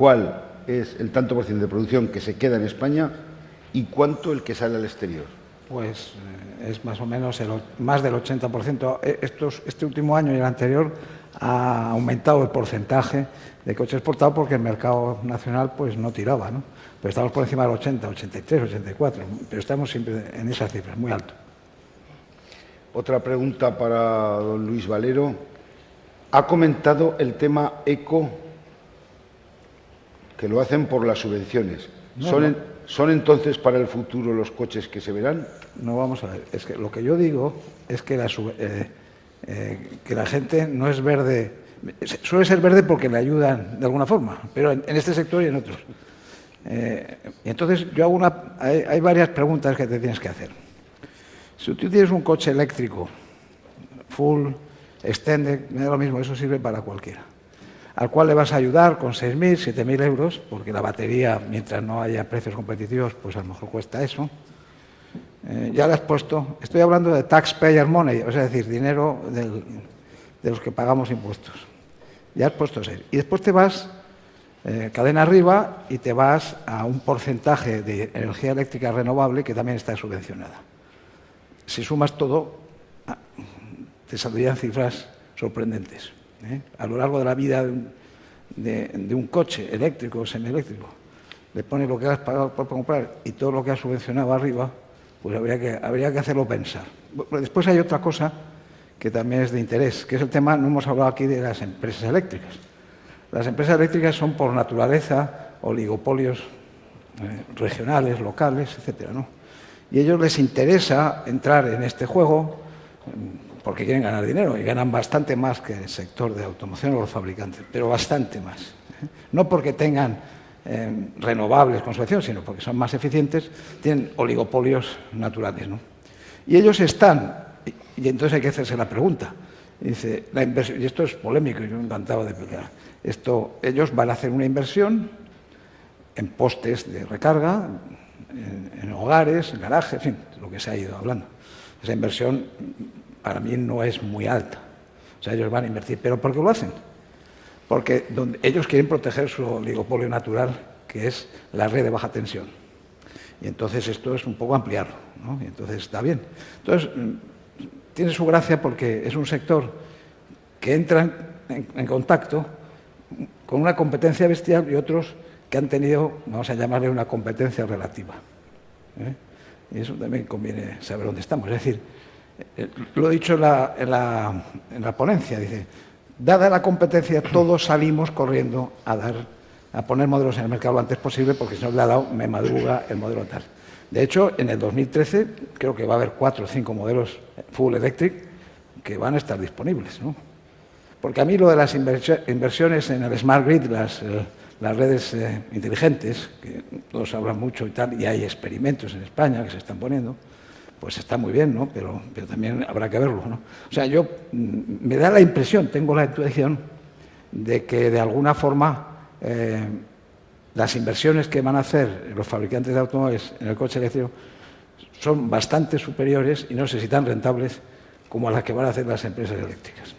cuál es el tanto por ciento de producción que se queda en España y cuánto el que sale al exterior? Pues es más o menos más del 80%. Este último año y el anterior ha aumentado el porcentaje de coches exportados porque el mercado nacional pues no tiraba, ¿no? Pero estamos por encima del 80, 83, 84, pero estamos siempre en esas cifras, muy alto. Otra pregunta para don Luis Valero. Ha comentado el tema eco, que lo hacen por las subvenciones. ¿Son entonces para el futuro los coches que se verán? No, vamos a ver. Es que lo que yo digo es que la gente no es verde. Suele ser verde porque le ayudan de alguna forma, pero en este sector y en otros. Entonces, hay varias preguntas que te tienes que hacer. Si tú tienes un coche eléctrico, full, extended, me da lo mismo, eso sirve para cualquiera, al cual le vas a ayudar con 6.000, 7.000 euros, porque la batería, mientras no haya precios competitivos, pues a lo mejor cuesta eso. Ya le has puesto, estoy hablando de taxpayer money, o sea, es decir, dinero de los que pagamos impuestos. Ya has puesto 6. Y después te vas cadena arriba y te vas a un porcentaje de energía eléctrica renovable que también está subvencionada. Si sumas todo, te saldrían cifras sorprendentes. A lo largo de la vida de un coche eléctrico o semieléctrico, le pones lo que has pagado por comprar y todo lo que has subvencionado arriba, pues habría que hacerlo pensar. Después hay otra cosa que también es de interés, que es el tema, no hemos hablado aquí de las empresas eléctricas. Las empresas eléctricas son por naturaleza oligopolios regionales, locales, etcétera, ¿no? Y a ellos les interesa entrar en este juego porque quieren ganar dinero y ganan bastante más que el sector de automoción o los fabricantes, pero bastante más. No porque tengan renovables con subvención, sino porque son más eficientes, tienen oligopolios naturales, ¿no? Y ellos están, y entonces hay que hacerse la pregunta, dice, la inversión, y esto es polémico, yo encantado de explicar, ellos van a hacer una inversión en postes de recarga, en hogares, en garajes, en fin, lo que se ha ido hablando. Esa inversión para mí no es muy alta. O sea, ellos van a invertir. ¿Pero por qué lo hacen? Porque ellos quieren proteger su oligopolio natural, que es la red de baja tensión. Y entonces esto es un poco ampliarlo, ¿no? Y entonces está bien. Entonces, tiene su gracia porque es un sector que entra en contacto con una competencia bestial y otros que han tenido, vamos a llamarle, una competencia relativa. Y eso también conviene saber dónde estamos. Es decir, lo he dicho en la ponencia, dice, dada la competencia, todos salimos corriendo a poner modelos en el mercado lo antes posible, porque si no le ha dado, me madruga el modelo tal. De hecho, en el 2013 creo que va a haber 4 o 5 modelos full electric que van a estar disponibles, ¿no? Porque a mí lo de las inversiones en el Smart Grid, las redes inteligentes, que todos hablan mucho y tal, y hay experimentos en España que se están poniendo, pues está muy bien, ¿no? Pero también habrá que verlo, ¿no? O sea, me da la impresión, tengo la intuición, de que de alguna forma las inversiones que van a hacer los fabricantes de automóviles en el coche eléctrico son bastante superiores y no sé si tan rentables como las que van a hacer las empresas eléctricas.